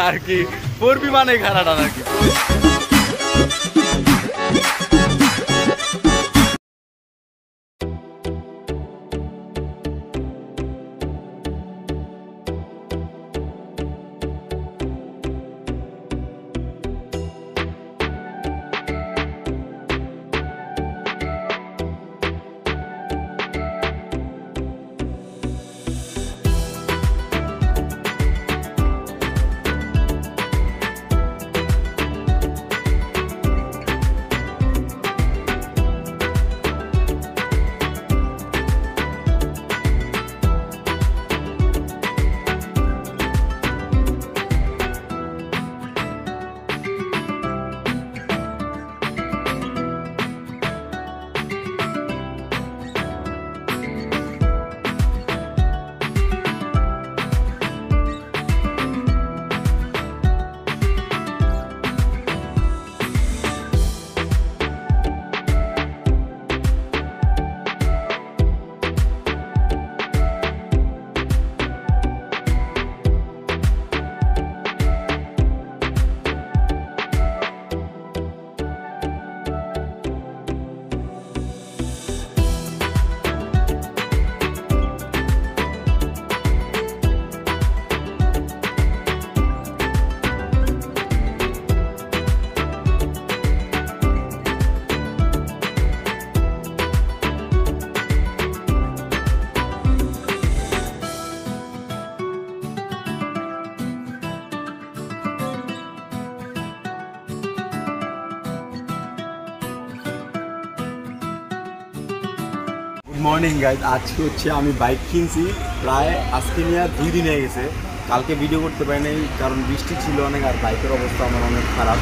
আর কি 4B মানে খাড়া টান আর কি। মর্নিং গাইজ, আজকে হচ্ছে আমি বাইক কিনছি প্রায় আজকে নিয়ে 2 দিন হয়ে গেছে। কালকে ভিডিও করতে পারি নাই কারণ বৃষ্টি ছিল অনেক, আর বাইকের অবস্থা আমার অনেক খারাপ।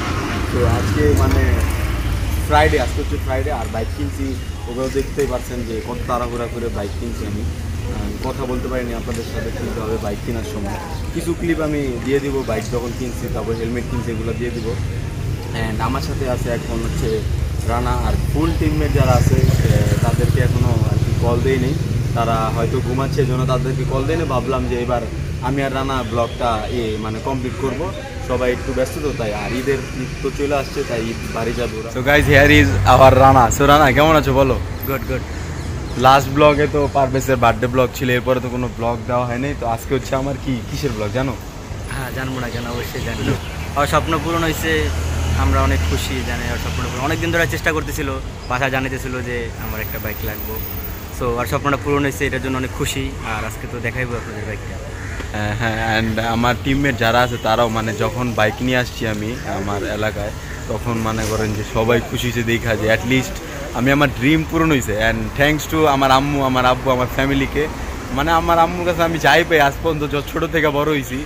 তো আজকে মানে ফ্রাইডে, আজকে হচ্ছে ফ্রাইডে, আর বাইক কিনছি। ওগুলো দেখতেই পাচ্ছেন যে কত তাড়াহুড়া করে বাইক কিনছি আমি। কথা বলতে পারিনি আপনাদের সাথে কিনতে হবে বাইক কেনার সময়। কিছু ক্লিপ আমি দিয়ে দিব বাইক যখন কিনছি, তারপর হেলমেট কিনছি, এগুলো দিয়ে দিব। অ্যান্ড আমার সাথে আছে এখন হচ্ছে রানা, আর ফুল টিমমেট যারা আছে তাদেরকে এখনও আর কি কল দেয়নি, তারা হয়তো ঘুমাচ্ছে, জন্য তাদেরকে কল দেয়নি। ভাবলাম যে এবার আমি আর রানা ব্লগটা মানে কমপ্লিট করব। সবাই একটু ব্যস্ত তো, তাই আর ঈদ তো চলে আসছে, তাই ঈদ বাড়ি যাবো। So guys, here is our Rana. So Rana, কেমন আছো বলো? Good good. লাস্ট ব্লগে তো পারভেজের বার্থডে ব্লগ ছিল, এরপরে তো কোনো ব্লগ দেওয়া হয়নি। তো আজকে হচ্ছে আমার কিসের ব্লগ জানো? হ্যাঁ, জানবো না কেন, অবশ্যই জানি। আর স্বপ্ন পূরণ হয়েছে, আমরা অনেক খুশি। জানি আর স্বপ্ন পূরণ অনেকদিন ধরে চেষ্টা করতেছিল, বাসায় জানিতেছিল যে আমার একটা বাইক লাগবো। সো আর স্বপ্নটা পূরণ হয়েছে, এটার জন্য অনেক খুশি। আর আজকে তো দেখাইবো আপনাদের বাইকটা। হ্যাঁ, অ্যান্ড আমার টিমমেট যারা আছে তারাও মানে যখন বাইক নিয়ে আসছি আমি আমার এলাকায়, তখন মনে করেন যে সবাই খুশি হয়েছে দেখা যে অ্যাটলিস্ট আমি আমার ড্রিম পূরণ হয়েছে। অ্যান্ড থ্যাঙ্কস টু আমার আম্মু, আমার আব্বু, আমার ফ্যামিলিকে। মানে আমার আম্মুর কাছে আমি যাই পাই আজ পর্যন্ত, ছোটো থেকে বড় হয়েছি,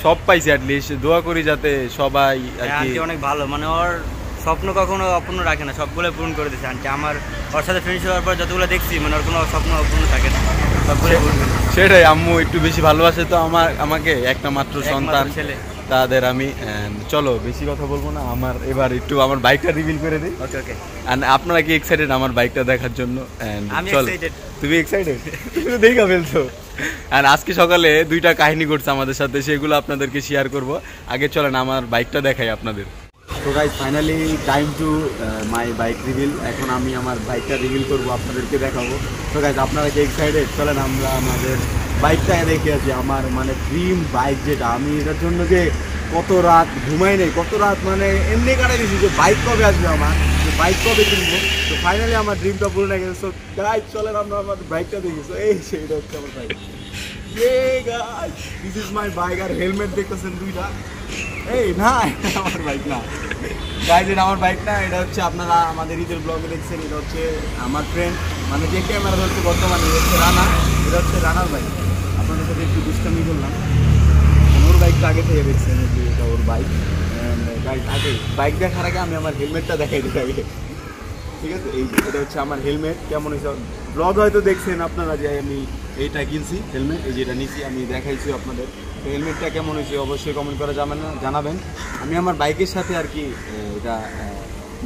সব পাইছি। অ্যাটলিস্ট দোয়া করি যাতে সবাই আর কি। অনেক ভালো, মানে ওর স্বপ্ন কখনো অপূর্ণ রাখে না, সবগুলো পূরণ করে দিয়েছে আন্টি। আমার ওর সাথে ফ্রেন্ডশিপ হওয়ার পর যতগুলো দেখছি, মানে ওর কোনো স্বপ্ন অপূর্ণ থাকে না, সবগুলো পূরণ করে। সেটাই, আম্মু একটু বেশি ভালোবাসে তো আমাকে, একটা মাত্র সন্তান ছেলে তাদের আমি। চলো বেশি কথা বলবো না, আমার এবার একটু আমার বাইকটা রিভিল করে দিই। ওকে ওকে। আপনারা কি এক্সাইটেড আমার বাইকটা দেখার জন্য? আমি এক্সাইটেড। তুমি এক্সাইটেড? তুমি দেখা ফেলছো। আর আজকে সকালে 2টা কাহিনী ঘটছে আমাদের সাথে, সেগুলো আপনাদেরকে শেয়ার করব। আগে চলেন আমার বাইকটা দেখাই আপনাদের। তো guys, finally time to my bike reveal. এখন আমি আমার বাইকটা রিভিল করব, আপনাদেরকে দেখাবো। তো গাইস, আপনারা কি এক্সাইটেড? চলেন আমরা আমাদের বাইকটা দেখে আছি। আমার মানে ড্রিম বাইক, যেটা আমি এটার জন্য যে কত রাত ঘুমাই নেই, কত রাত মানে এমনি কাটাই দিয়েছি যে বাইক কবে আসবে আমার, যে বাইক কবে কিনবো। তো ফাইনালি আমার ড্রিমটা পূরণ হয়ে গেছে। সো গাইস, চলেন আমরা আমার বাইকটা দেখি। সো এই সেটা হচ্ছে আমার bike. This is my bike. আর হেলমেট দেখতেছেন 2টা। এই না, আমার বাইক না গাইজ, এটা আমার বাইক না। এটা হচ্ছে আপনারা আমাদের ঈদের ব্লগে দেখছেন, এটা হচ্ছে আমার ফ্রেন্ড, মানে যে ক্যামেরা ধরছে বর্তমানে, হচ্ছে রানা। এটা হচ্ছে রানার বাইক। আপনাদের সাথে একটু দুষ্টামি করলাম। ওর বাইকটা আগে থেকে দেখছেন, এটা ওর বাইক। গাইজ, আগে বাইক দেখার আগে আমি আমার হেলমেটটা দেখাই দিই আগে, ঠিক আছে? এই যে এটা হচ্ছে আমার হেলমেট। কেমন হয়েছে ব্লগ হয়তো দেখছেন আপনারা যে আমি এইটা কিনছি হেলমেট, এই যেটা নিয়েছি, আমি দেখাইছি আপনাদের। তো হেলমেটটা কেমন হয়েছে অবশ্যই কমেন্ট করে জানাবেন। আমি আমার বাইকের সাথে আর কি এটা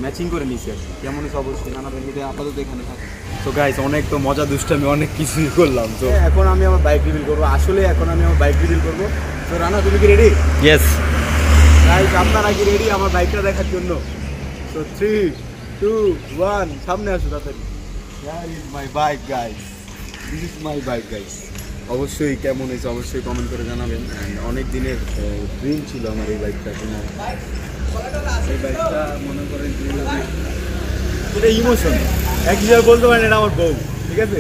ম্যাচিং করে নিয়েছি আর কি। কেমন হয়েছে অবশ্যই জানাবেন। এটা আপাতত এখানে থাকে। তো গাইস, অনেক তো মজা দুষ্টামি অনেক কিছুই করলাম। তো এখন আমি আমার বাইক রিভিল করবো। আসলে এখন আমি আমার বাইক রিভিল করবো। তো রানা, তুমি কি রেডি? ইয়েস। গাইস আপনারা কি রেডি আমার বাইকটা দেখার জন্য? সো 3 2 1 সামনে আসো তাড়াতাড়ি। Here is my bike guys. This is my bike guys. অবশ্যই কেমন হয়েছে অবশ্যই কমেন্ট করে জানাবেন। অনেক দিনের ড্রিম ছিল আমার এই বাইকটা কেনার। এই বাইকটা মনে করেন এটা ইমোশন, এক হিসাবে বলতে পারেন এটা আমার বউ, ঠিক আছে?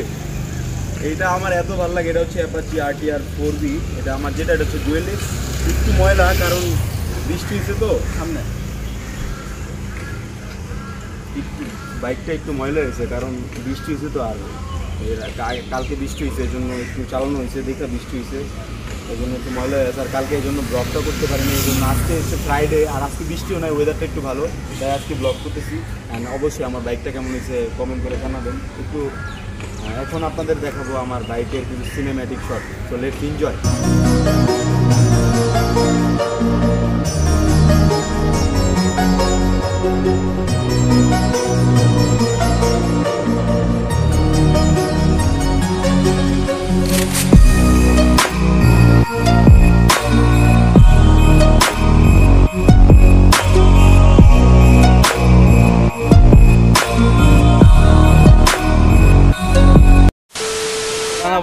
এইটা আমার এত ভালো লাগে, এটা হচ্ছে অ্যাপাচি RTR 4B। এটা আমার যেটা এটা হচ্ছে ডুয়েলিক্স। একটু ময়লা কারণ বৃষ্টি হয়েছে তো সামনে, একটু বাইকটা একটু ময়লা হয়েছে কারণ বৃষ্টি হয়েছে তো। আর কালকে বৃষ্টি হয়েছে এই জন্য একটু চালানো হয়েছে, দেখে বৃষ্টি হয়েছে এই জন্য একটু ময়লা হয়েছে। আর কালকে এই জন্য ব্লগটা করতে পারিনি, এই জন্য আজকে হচ্ছে ফ্রাইডে আর আজকে বৃষ্টিও নয়, ওয়েদারটা একটু ভালো, তাই আজকে ব্লগ করতেছি। অ্যান্ড অবশ্যই আমার বাইকটা কেমন হয়েছে কমেন্ট করে জানাবেন একটু। এখন আপনাদের দেখাবো আমার বাইকের কিছু cinematic shot, so let's enjoy.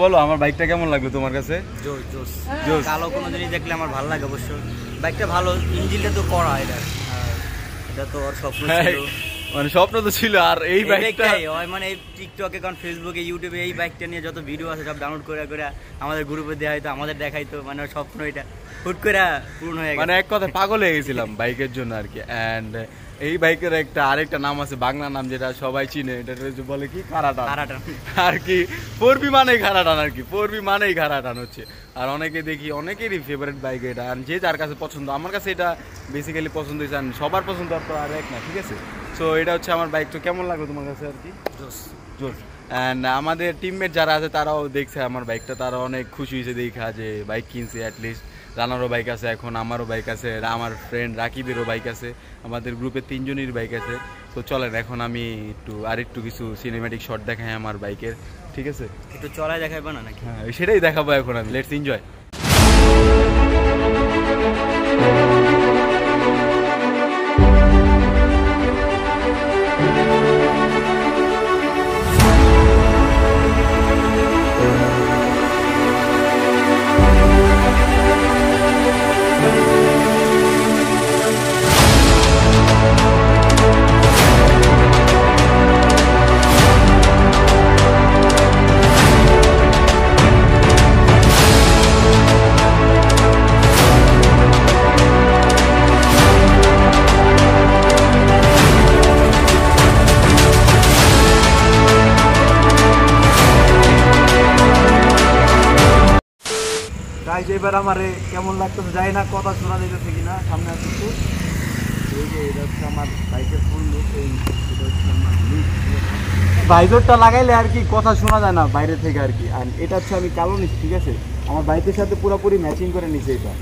বলো আমার বাইকটা কেমন লাগলো তোমার কাছে? জোস কালো কোনো জিনিস দেখলে আমার ভালো লাগে অবশ্য। বাইকটা ভালো, ইঞ্জিনটা তো করা এটা তো ওর স্বপ্ন ছিল, মানে স্বপ্ন তো ছিল। আর এই বাইকটা মানে টিকটকে কারণ ফেসবুকে ইউটিউবে এই বাইকটা নিয়ে যত ভিডিও আছে সব ডাউনলোড করে করে আমাদের গ্রুপে দেওয়া হয়তো, আমাদের দেখাইতো, মানে ওর স্বপ্ন এটা হুট করে পূর্ণ হয়ে গেছে। মানে এক কথা পাগল হয়ে গেছিলাম বাইকের জন্য আর কি। অ্যান্ড এই বাইকের আরেকটা নাম আছে, বাংলা নাম যেটা সবাই চিনে, এটা বলে কি খারাটান আর কি। 4B মানেই খারাটান আর কি, 4B মানেই খারাটান হচ্ছে। আর অনেকে দেখি অনেকেরই ফেভারিট বাইক এটা, আর যে যার কাছে পছন্দ। আমার কাছে এটা বেসিক্যালি পছন্দ হয়েছে, সবার পছন্দ আর এক না, ঠিক আছে? সো এটা হচ্ছে আমার বাইক। তো কেমন লাগলো তোমার কাছে আর কি? জোস। অ্যান্ড আমাদের টিমমেট যারা আছে তারাও দেখছে আমার বাইকটা, তারা অনেক খুশি হয়েছে দেখা যে বাইক কিনছে। অ্যাটলিস্ট রানারও বাইক আছে, এখন আমারও বাইক আছে, আমার ফ্রেন্ড রাকিবেরও বাইক আছে, আমাদের গ্রুপে 3 জনের বাইক আছে। তো চলেন এখন আমি আরেকটু কিছু সিনেম্যাটিক শট দেখাই আমার বাইকের, ঠিক আছে? একটু চলাই দেখাইবো না নাকি? হ্যাঁ সেটাই দেখাবো এখন আমি। Let's enjoy. এবার আমারে কেমন লাগতেছে জানি না, কথা শোনা যেতেছে কিনা, সামনে আসছে। এই যে এটা হচ্ছে আমার বাইকের ফুল লুক। এটা হচ্ছে আমার লুক, ভাইজরটা লাগাইলে আর কি কথা শোনা যায় না বাইরে থেকে আর কি। আর এটা হচ্ছে আমি কালো নিচ্ছি, ঠিক আছে? আমার বাইকের সাথে পুরোপুরি ম্যাচিং করে নিচ্ছে এটা।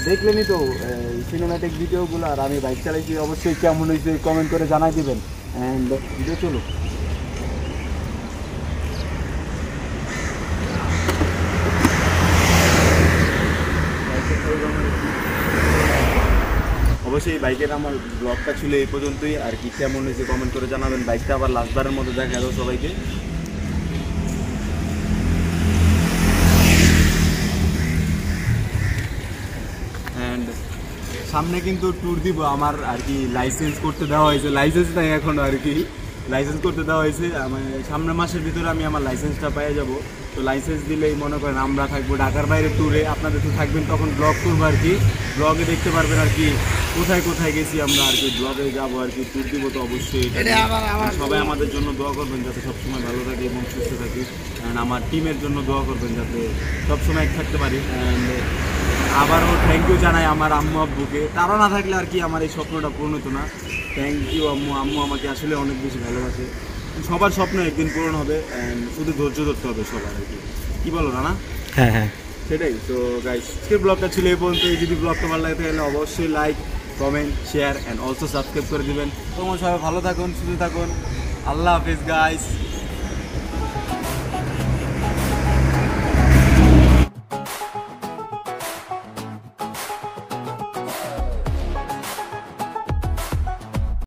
দেখলেনি তো সিনেম্যাটিক ভিডিওগুলো, আর আমি বাইক চালাইছি। অবশ্যই কেমন হয়েছে কমেন্ট করে জানাই দিবেন। অ্যান্ড ভিডিও চলো। অবশ্যই বাইকের আমার ব্লগটা ছিল এই পর্যন্তই আর কি। কেমন হয়েছে কমেন্ট করে জানাবেন। বাইকটা আবার লাস্টবারের মতো দেখা গেল সবাইকে। অ্যান্ড সামনে কিন্তু ট্যুর দিব আমার আর কি। লাইসেন্স করতে দেওয়া হয়েছে, লাইসেন্স নাই এখন আর কি, লাইসেন্স করতে দেওয়া হয়েছে। সামনের মাসের ভিতরে আমি আমার লাইসেন্সটা পেয়ে যাব। তো লাইসেন্স দিলেই মনে করেন আমরা থাকবো ঢাকার বাইরে ট্যুরে, আপনাদের তো থাকবেন তখন ব্লগ করবো আর কি। ব্লগে দেখতে পারবেন আর কি কোথায় কোথায় গেছি আমরা আর কি। ব্লগে যাবো আর কি, ট্যুর দিব। তো অবশ্যই সবাই আমাদের জন্য দোয়া করবেন যাতে সবসময় ভালো থাকি এবং সুস্থ থাকি। অ্যান্ড আমার টিমের জন্য দোয়া করবেন যাতে সবসময় এক থাকতে পারি। অ্যান্ড আবারও থ্যাংক ইউ জানাই আমার আম্মু আব্বুকে, তারা না থাকলে আর কি আমার এই স্বপ্নটা পূরণ হতো না। থ্যাংক ইউ আম্মু। আম্মু আমাকে আসলে অনেক বেশি ভালোবাসে। সবার স্বপ্ন একদিন পূরণ হবে, শুধু ধৈর্য ধরতে হবে সবার আর কি বলো না? হ্যাঁ হ্যাঁ সেটাই। তো গাইস আজকের ব্লগটা ছিল এই পর্যন্ত। যদি ব্লগটা ভালো লাগে তাহলে অবশ্যই like, comment, share and also subscribe করে দেবেন। তোমরা সবাই ভালো থাকুন, সুস্থ থাকুন। আল্লাহ হাফিজ গাইস।